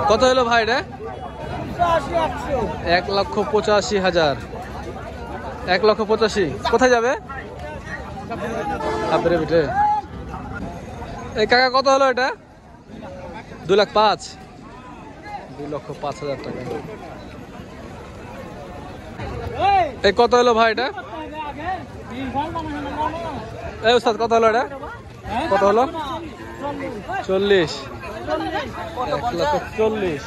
কত হলো ভাই এটা? 1,85,000। 1,85,000 কোথায় যাবে? এই কাকা কত হলো এটা? 2,05,000। 2,05,000 টাকা। এই কত হলো ভাই এটা? এই ওস্তাদ কত হলো এটা? কত হলো? 40। 1,40,000।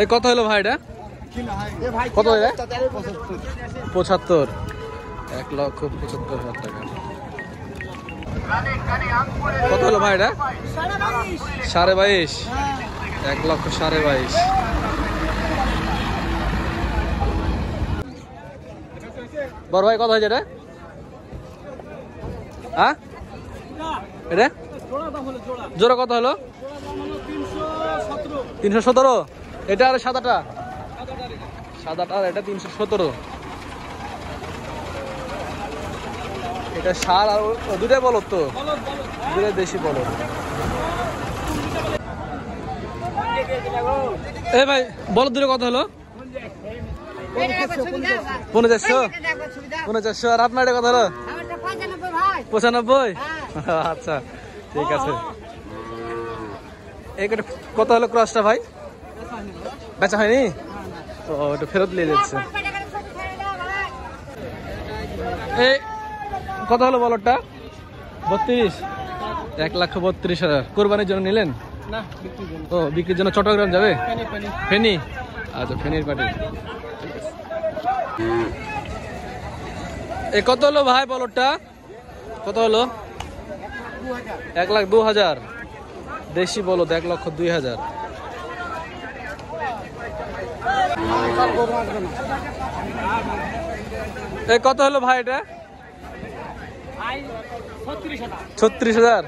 এই কত হলো ভাই এটা? কত? 75। 1,75,000 টাকা। কত হলো ভাই এটা? 22,500। 1,22,500। বড় ভাই কত হয়েছে এটা? হ্যাঁ এটা জোড়া কত হলো? 317। এটা আর সাদাটা? সাদাটা আর এটা 317। এটা সার আর দুটাই বলদ তো? দুটাই দেশি বলদ। এই ভাই বলদ দুটো কত হলো? 45,000। আর আপনার এটা কত হলো? 95। আচ্ছা ঠিক আছে। এইটা কত হলো ক্রসটা ভাই? বেচা হয়নি তো, ওটা ফেরত নিয়ে যাচ্ছে। এই কত হলো বলদটা? 32। 1,32,000। কোরবানির জন্য নিলেন? ও বিক্রির জন্য চট্টগ্রাম যাবে? ফেনী। আচ্ছা ফেনীর পাটি। এ কত হলো ভাই বলদটা? কত হলো? 1,02,000। দেশি বলদ 1,02,000। এই কত হলো ভাই এটা? 36,000।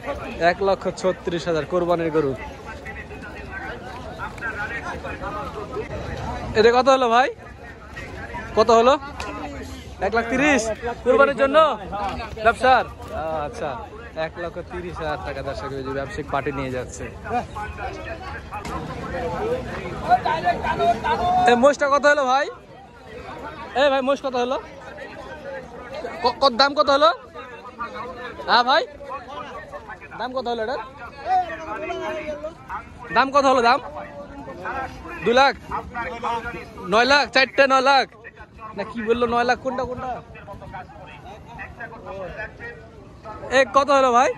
1,36,000 কোরবানির গরু। এটা কত হলো ভাই? কত হলো? 1,30,000 কোরবানির জন্য ব্যবসার। আচ্ছা 1,30,000 টাকা দর্শক ব্যবসায়িক পার্টি নিয়ে যাচ্ছে। এই মোষটা কত হলো ভাই? এই ভাই মোষ কত হলো? দাম কত হলো? হ্যাঁ ভাই দাম কত হলো এটা? দাম কত হলো? দাম 2 লাখ? 9 লাখ? 4টে 9 লাখ না কি বললো? 9 লাখ কোনটা কোনটা? এ কত হলো ভাই?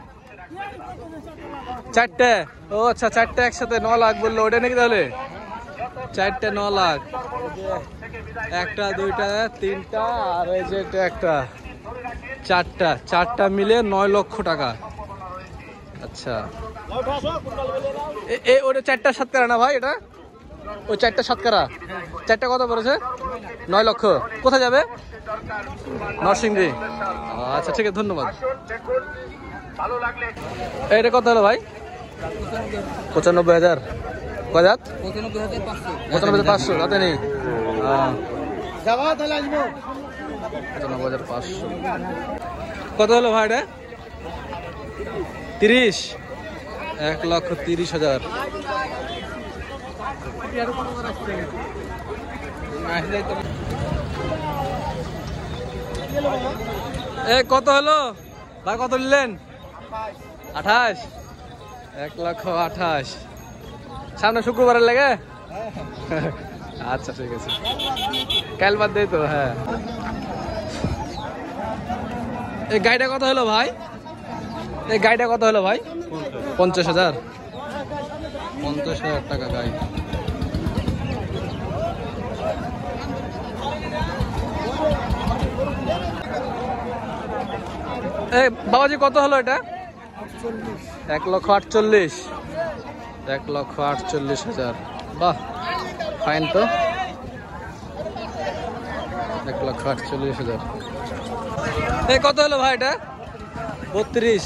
4টে? ও আচ্ছা 4টে একসাথে 9 লাখ বললো, ওটা নাকি? তাহলে 4টে 9 লাখ। একটা দুইটা তিনটা আর এই যে একটা চারটা মিলে 9 লক্ষ টাকা। আচ্ছা ওটা 4টা শতকরা না ভাই? এটা ওই 4টা শতকরা। 4টা কত পড়েছে? 9 লক্ষ। কোথায় যাবে? নরসিংদী। আচ্ছা ঠিক আছে ধন্যবাদ। এটা কত হলো ভাই? 95,000। কজাত? 95,500। তাতে নেই। 95,500। কত হলো ভাই এটা? 30। 1,30,000। এ কত হলো ভাই? কত নিলেন? 28। 1,28,000। সামনে শুক্রবারের লাগে? আচ্ছা ঠিক আছে কাল বাদ দেই তো। হ্যাঁ এই গাড়িটা কত হলো ভাই? এই গাড়িটা কত হলো ভাই? 50,000। 50,000 টাকা গাড়ি। এই বাবাজি কত হলো এটা? 1,48,000। 1,48,000। বাহ ফাইন তো। 1,48,000। এই কত হলো ভাই এটা? 32।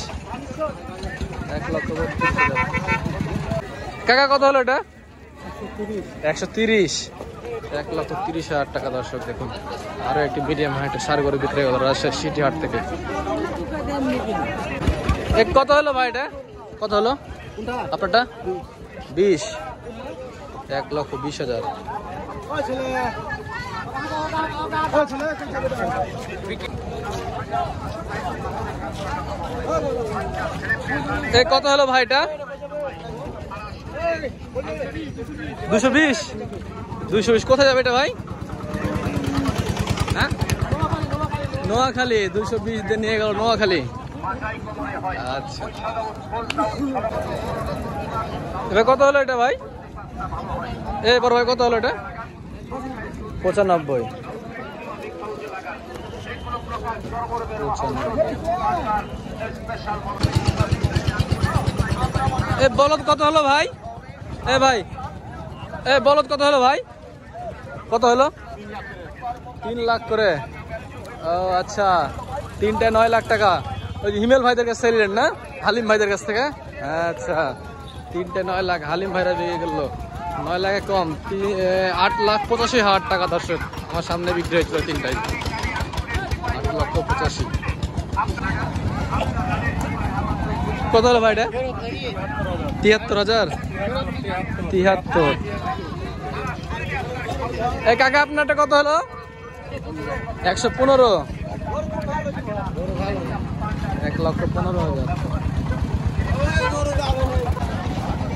1,32,000। কাকা কত হলো এটা? 130। 1,30,000 টাকা দর্শক। দেখুন আরো একটি মিডিয়াম হাইটের ষাঁড় গরু বিক্রি হলো রাজশাহী সিটি হাট থেকে। কত হলো ভাই এটা? কত হলো আপনারটা? 20, 1,20,000। কত হলো ভাইটা? 220। 220 কোথায় যাবে এটা ভাই? হ্যাঁ, নোয়াখালী। 220 দিয়ে নিয়ে গেল নোয়াখালী। আচ্ছা, এবার কত হলো এটা ভাই? বড় ভাই কত হলো এটা? 95। বলদ কত হলো ভাই? ভাই বলদ কত হলো ভাই? কত হলো? 3 লাখ করে। ও আচ্ছা, 3টে 9 লাখ টাকা। ওই যে হিমেল ভাইদের কাছে নিলেন না, হালিম ভাইদের কাছ থেকে? আচ্ছা, 3টে 9 লাখ হালিম ভাইরা বিয়ে গেল। 9 লাখে কম, 8,85,000 টাকা দর্শক। আমার সামনে বিক্রি হয়েছিল 3টাই, 8,85,000। কত হলো ভাইটা? 73,000। 73। কাকা আপনারটা কত হলো? 115। 1,15,000।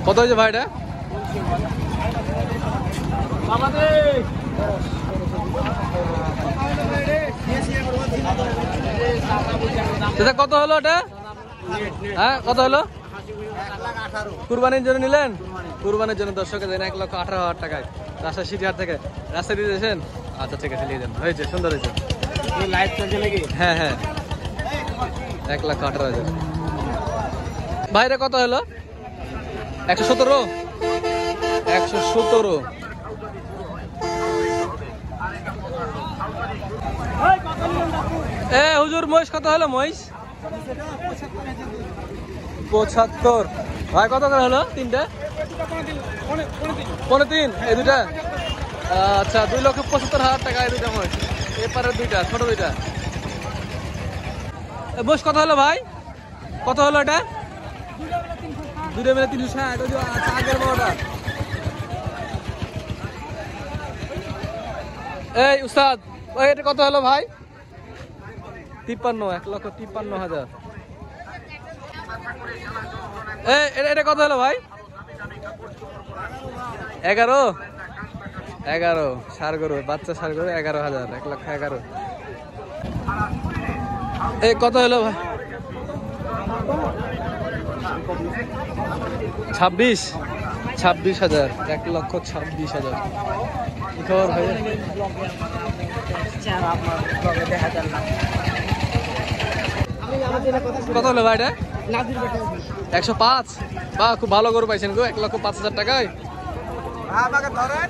কত হয়েছে ভাইটা? কত হলো ওটা? হ্যাঁ, কত হলো? কুরবানির জন্য নিলেন? কুরবানির জন্য দর্শকে দেন 1,18,000 টাকায় রাজশাহী সিটি হাট থেকে। রাস্তায় দিয়ে দিয়েছেন? আচ্ছা ঠিক আছে, নিয়ে যান। হয়েছে, সুন্দর হয়েছে। হ্যাঁ হ্যাঁ, 1,18,000। ভাইরা কত হলো? 117। 117। হুজুর মহিষ কত হলো? মহিষ 75। ভাই কত করে হলো? 3টে 3.5। এই দুটা? আচ্ছা, 2,75,000 টাকা এই দুটা মহিষ। এপারের দুইটা ছোট দুইটা। মহিষ কত হলো ভাই? কত হলো এটা? 2টা মিলে 360। আচ্ছা, আগের বড়টা। উস্তাদ, এটা কত হলো ভাই? 53। 1,53,000। এটা কত হলো ভাই? 11। ষাঁড় গরু, বাচ্চা ষাঁড় গরু 11,000। 1,11,000। কত হলো ভাই? 26,000। 1,26,000। খবর ভাই? কত হলো ভাই এটা? 105। বা খুব ভালো গরু পাইছেন গো, 1,05,000 টাকায়। 1,05,000।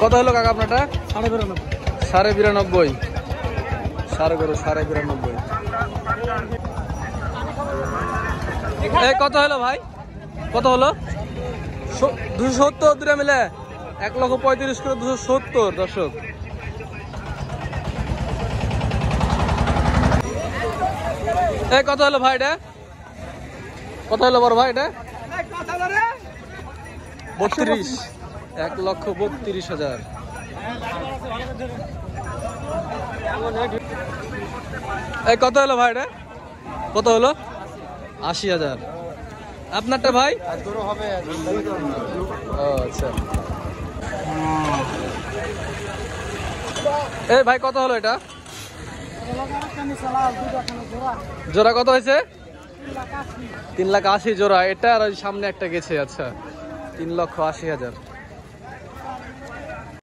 কত হলো কাকা আপনারটা? 92.5। ষাঁড় গরু 92.5। কত হলো ভাই? কত হলো? 270। দুটা মিলে 1,35,000 করে 270 দর্শক। কত হলো ভাই এটা? কত হলো বড় ভাই এটা? 32। 1,32,000। কত হলো ভাই এটা? কত হলো? 80,000। আপনারটা ভাই? আচ্ছা, ভাই কত হলো এটা? জোড়া কত হয়েছে? 3,80,000 জোড়া। এটা আর সামনে একটা গেছে। আচ্ছা, 3,80,000।